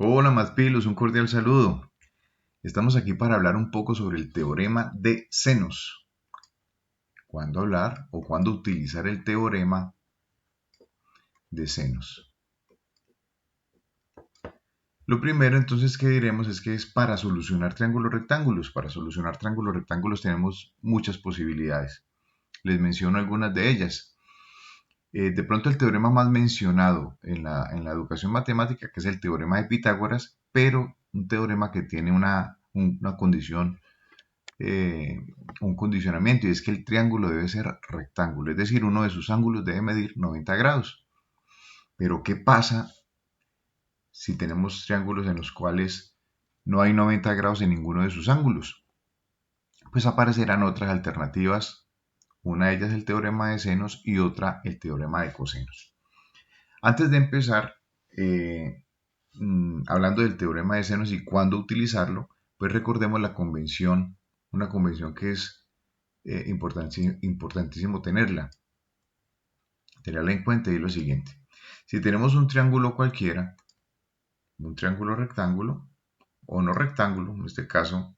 Hola Mazpilos, un cordial saludo. Estamos aquí para hablar un poco sobre el teorema de senos. ¿Cuándo hablar o cuándo utilizar el teorema de senos? Lo primero entonces que diremos es que es para solucionar triángulos rectángulos. Para solucionar triángulos rectángulos tenemos muchas posibilidades. Les menciono algunas de ellas. De pronto el teorema más mencionado en la educación matemática, que es el teorema de Pitágoras, pero un teorema que tiene una condición eh, un condicionamiento, y es que el triángulo debe ser rectángulo, es decir, uno de sus ángulos debe medir 90 grados. Pero ¿qué pasa si tenemos triángulos en los cuales no hay 90 grados en ninguno de sus ángulos? Pues aparecerán otras alternativas, una de ellas el teorema de senos y otra el teorema de cosenos. Antes de empezar, hablando del teorema de senos y cuándo utilizarlo, pues recordemos la convención, una convención que es importantísimo tenerla en cuenta, y lo siguiente. Si tenemos un triángulo cualquiera, un triángulo rectángulo o no rectángulo, en este caso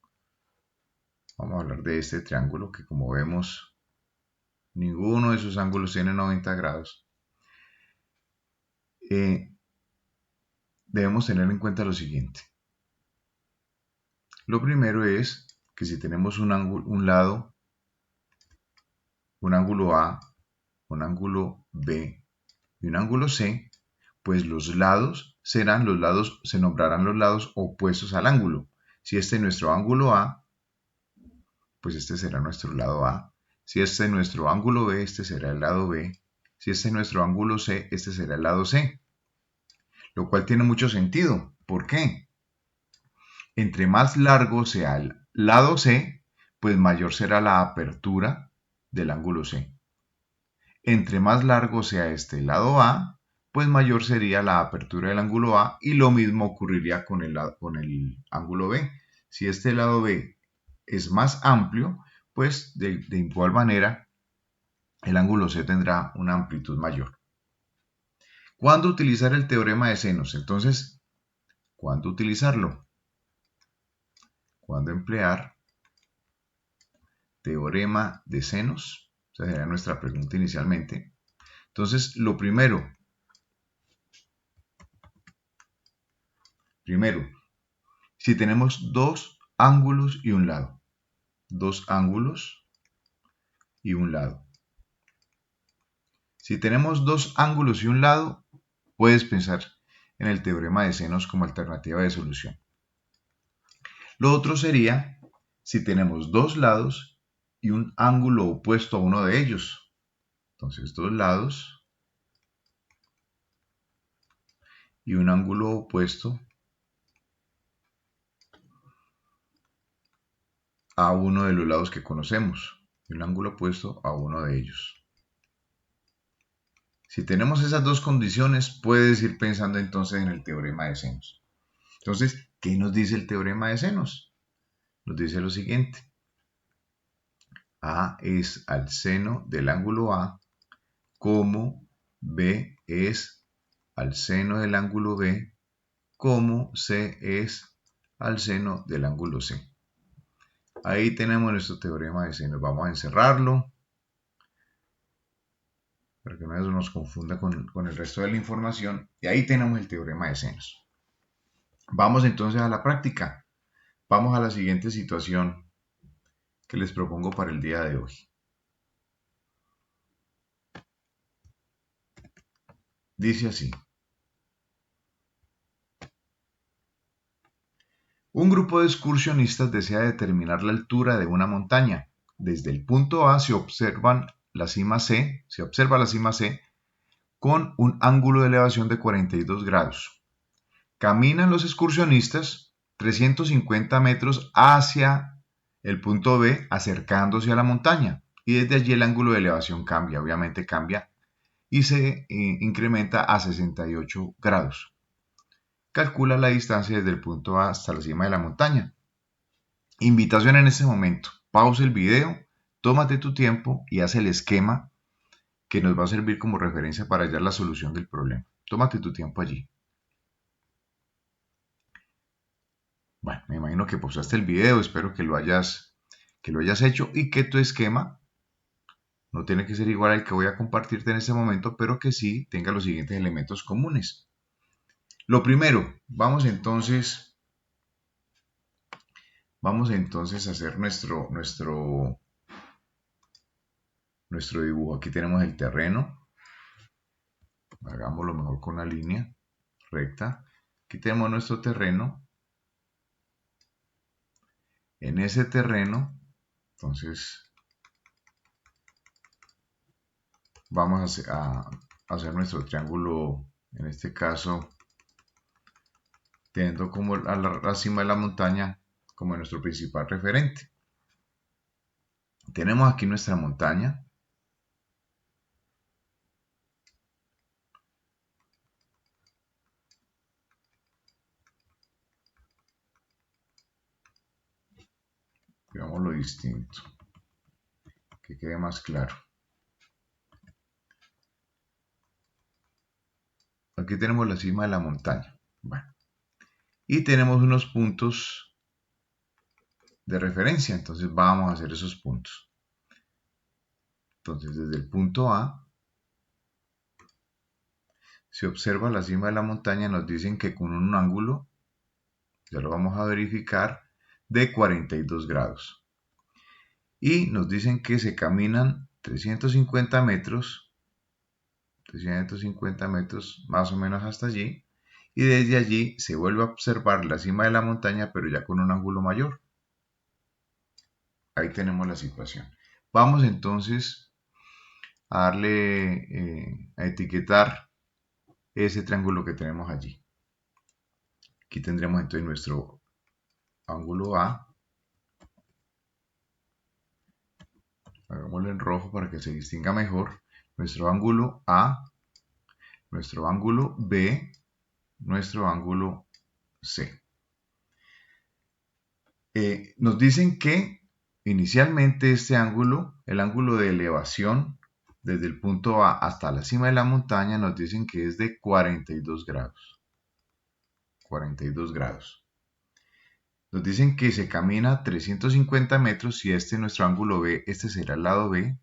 vamos a hablar de este triángulo que, como vemos, ninguno de sus ángulos tiene 90 grados, eh, debemos tener en cuenta lo siguiente. Lo primero es que si tenemos un ángulo A, un ángulo B y un ángulo C, pues se nombrarán los lados opuestos al ángulo. Si este es nuestro ángulo A, pues este será nuestro lado A. Si este es nuestro ángulo B, este será el lado B. Si este es nuestro ángulo C, este será el lado C. Lo cual tiene mucho sentido. ¿Por qué? Entre más largo sea el lado C, pues mayor será la apertura del ángulo C. Entre más largo sea este lado A, pues mayor sería la apertura del ángulo A, y lo mismo ocurriría con el ángulo B. Si este lado B es más amplio, pues de igual manera el ángulo C tendrá una amplitud mayor. ¿Cuándo utilizar el teorema de senos? Entonces, ¿cuándo utilizarlo? ¿Cuándo emplear teorema de senos? Esa sería nuestra pregunta inicialmente. Entonces, lo primero, si tenemos dos ángulos y un lado, dos ángulos y un lado. Si tenemos dos ángulos y un lado, puedes pensar en el teorema de senos como alternativa de solución. Lo otro sería si tenemos dos lados y un ángulo opuesto a uno de ellos. Entonces, dos lados y un ángulo opuesto a uno de los lados que conocemos, y un ángulo opuesto a uno de ellos. Si tenemos esas dos condiciones, puedes ir pensando entonces en el teorema de senos. Entonces, ¿qué nos dice el teorema de senos? Nos dice lo siguiente. A es al seno del ángulo A, como B es al seno del ángulo B, como C es al seno del ángulo C. Ahí tenemos nuestro teorema de senos. Vamos a encerrarlo para que no nos confunda con el resto de la información. Y ahí tenemos el teorema de senos. Vamos entonces a la práctica. Vamos a la siguiente situación que les propongo para el día de hoy. Dice así. Un grupo de excursionistas desea determinar la altura de una montaña. Desde el punto A se observa la cima C con un ángulo de elevación de 42 grados. Caminan los excursionistas 350 metros hacia el punto B, acercándose a la montaña, y desde allí el ángulo de elevación cambia, obviamente cambia, y se incrementa a 68 grados. Calcula la distancia desde el punto A hasta la cima de la montaña. Invitación en este momento. Pausa el video, tómate tu tiempo y haz el esquema que nos va a servir como referencia para hallar la solución del problema. Tómate tu tiempo allí. me imagino que posaste el video, espero que lo hayas hecho y que tu esquema no tiene que ser igual al que voy a compartirte en este momento, pero que sí tenga los siguientes elementos comunes. Lo primero, vamos entonces a hacer nuestro dibujo. Aquí tenemos el terreno, hagámoslo mejor con una línea recta. Aquí tenemos nuestro terreno. En ese terreno, entonces, vamos a hacer nuestro triángulo, en este caso, teniendo como a la cima de la montaña como nuestro principal referente. Tenemos aquí nuestra montaña. Veámoslo distinto, que quede más claro. Aquí tenemos la cima de la montaña. Bueno, y tenemos unos puntos de referencia, entonces vamos a hacer esos puntos. Entonces, desde el punto A, si observa la cima de la montaña, nos dicen que con un ángulo, ya lo vamos a verificar, de 42 grados. Y nos dicen que se caminan 350 metros más o menos hasta allí, y desde allí se vuelve a observar la cima de la montaña, pero ya con un ángulo mayor. Ahí tenemos la situación. Vamos entonces a darle, a etiquetar ese triángulo que tenemos allí. Aquí tendremos entonces nuestro ángulo A. Hagámoslo en rojo para que se distinga mejor. Nuestro ángulo A, nuestro ángulo B, nuestro ángulo C. Nos dicen que inicialmente este ángulo, el ángulo de elevación desde el punto A hasta la cima de la montaña, nos dicen que es de 42 grados. 42 grados. Nos dicen que se camina 350 metros y este es nuestro ángulo B, este será el lado B.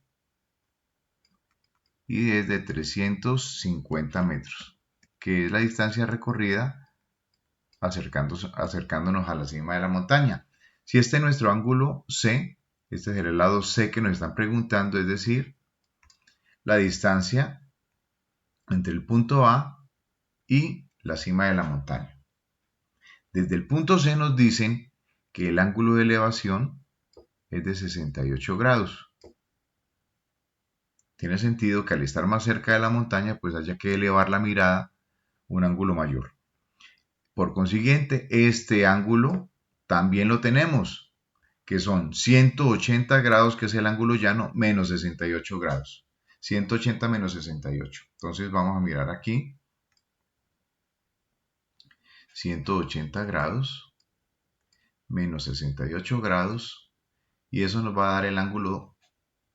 Y es de 350 metros, que es la distancia recorrida acercándonos a la cima de la montaña. Si este es nuestro ángulo C, este es el lado C que nos están preguntando, es decir, la distancia entre el punto A y la cima de la montaña. Desde el punto C nos dicen que el ángulo de elevación es de 68 grados. Tiene sentido que al estar más cerca de la montaña, pues haya que elevar la mirada un ángulo mayor. Por consiguiente, este ángulo también lo tenemos, que son 180 grados, que es el ángulo llano, menos 68 grados. 180 menos 68. Entonces vamos a mirar aquí. 180 grados menos 68 grados. Y eso nos va a dar el ángulo,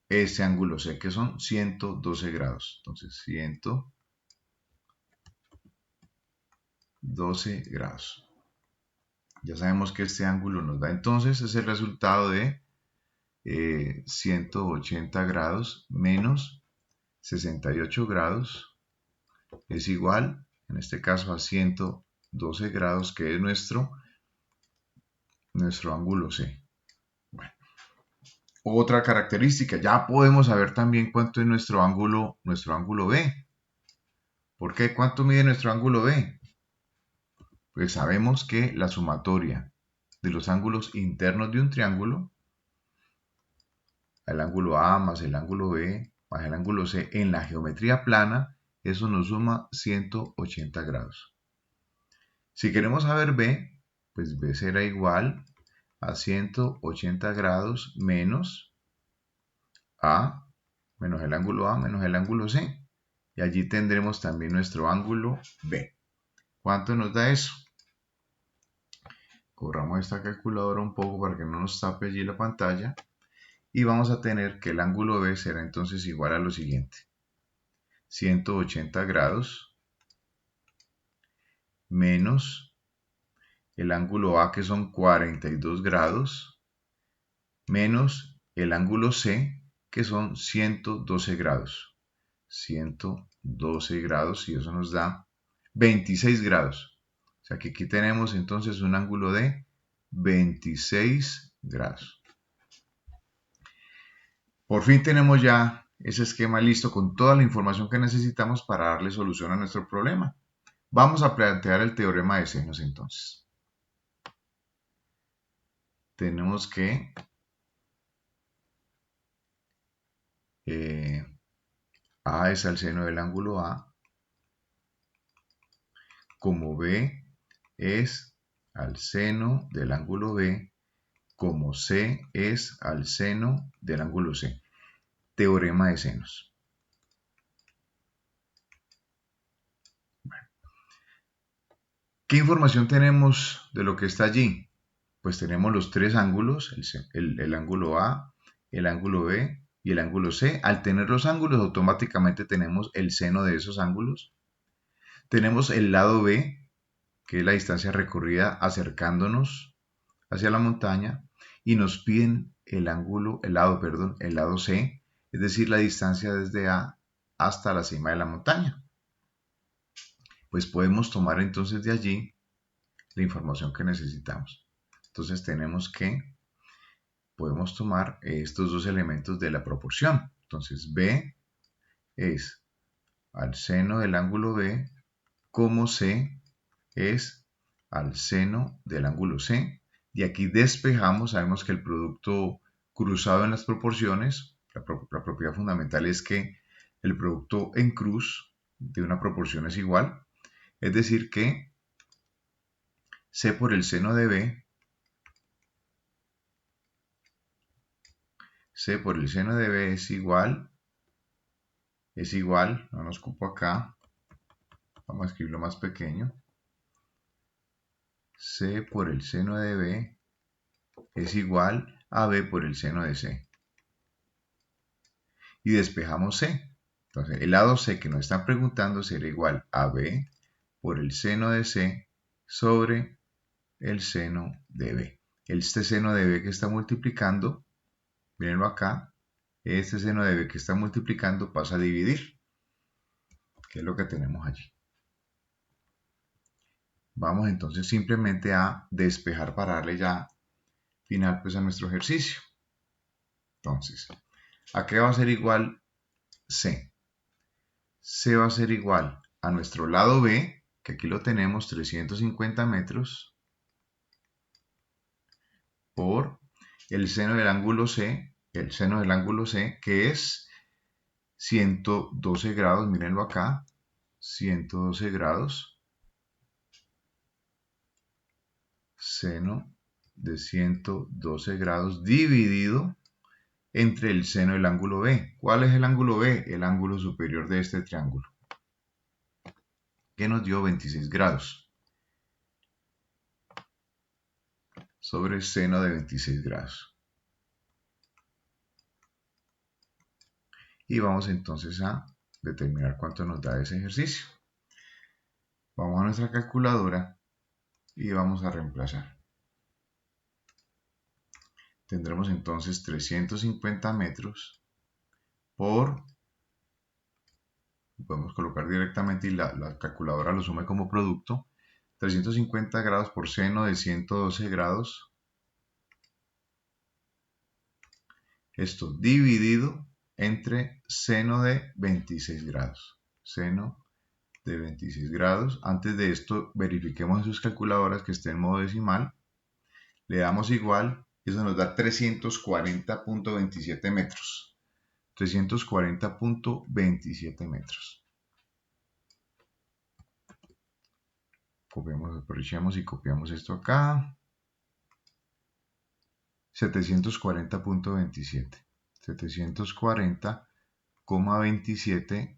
este ángulo C, que son 112 grados. Entonces 112 grados. Ya sabemos que este ángulo nos da entonces, es el resultado de 180 grados menos 68 grados es igual, en este caso, a 112 grados, que es nuestro ángulo C. Bueno, otra característica, ya podemos saber también cuánto es nuestro ángulo B. ¿Por qué? ¿Cuánto mide nuestro ángulo B? Pues sabemos que la sumatoria de los ángulos internos de un triángulo, el ángulo A más el ángulo B más el ángulo C en la geometría plana, eso nos suma 180 grados. Si queremos saber B, pues B será igual a 180 grados menos A, menos el ángulo A menos el ángulo C. Y allí tendremos también nuestro ángulo B. ¿Cuánto nos da eso? Corramos esta calculadora un poco para que no nos tape allí la pantalla. Y vamos a tener que el ángulo B será entonces igual a lo siguiente. 180 grados menos el ángulo A, que son 42 grados, menos el ángulo C, que son 112 grados. 112 grados y eso nos da 26 grados. O sea que aquí tenemos entonces un ángulo de 26 grados. Por fin tenemos ya ese esquema listo con toda la información que necesitamos para darle solución a nuestro problema. Vamos a plantear el teorema de senos entonces. Tenemos que A es al seno del ángulo A, como B es al seno del ángulo B, como C es al seno del ángulo C. Teorema de senos. Bueno, ¿qué información tenemos de lo que está allí? Pues tenemos los tres ángulos, el ángulo A, el ángulo B y el ángulo C. Al tener los ángulos, automáticamente tenemos el seno de esos ángulos. Tenemos el lado B, que es la distancia recorrida acercándonos hacia la montaña, y nos piden el lado C, es decir, la distancia desde A hasta la cima de la montaña. Pues podemos tomar entonces de allí la información que necesitamos. Entonces podemos tomar estos dos elementos de la proporción. Entonces B es al seno del ángulo B, como C es al seno del ángulo C. Y aquí despejamos, sabemos que el producto cruzado en las proporciones, la propiedad fundamental es que el producto en cruz de una proporción es igual, es decir que C por el seno de B, C por el seno de B es igual, no nos cupo acá, vamos a escribirlo más pequeño, C por el seno de B es igual a B por el seno de C. Y despejamos C. Entonces, el lado C que nos están preguntando será igual a B por el seno de C sobre el seno de B. Este seno de B que está multiplicando, mírenlo acá, este seno de B que está multiplicando pasa a dividir, que es lo que tenemos allí. Vamos entonces simplemente a despejar para darle ya final pues a nuestro ejercicio. Entonces, ¿a qué va a ser igual C? C va a ser igual a nuestro lado B, que aquí lo tenemos, 350 metros, por el seno del ángulo C, que es 112 grados, mírenlo acá, 112 grados, seno de 112 grados dividido entre el seno del ángulo B. ¿Cuál es el ángulo B? El ángulo superior de este triángulo, que nos dio 26 grados, sobre el seno de 26 grados. Y vamos entonces a determinar cuánto nos da ese ejercicio. Vamos a nuestra calculadora y vamos a reemplazar. Tendremos entonces 350 metros por, podemos colocar directamente y la calculadora lo sume como producto, 350 grados por seno de 112 grados, esto dividido entre seno de 26 grados, seno de 26 grados. Antes de esto verifiquemos en sus calculadoras que esté en modo decimal, le damos igual, eso nos da 340.27 metros. 340.27 metros. Copiamos, aprovechamos y copiamos esto acá. 740.27. 740,27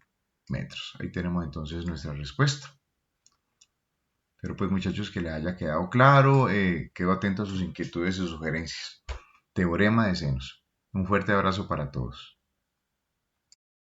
metros. Ahí tenemos entonces nuestra respuesta. Pero pues muchachos, que les haya quedado claro, quedo atento a sus inquietudes y sugerencias. Teorema de senos. Un fuerte abrazo para todos.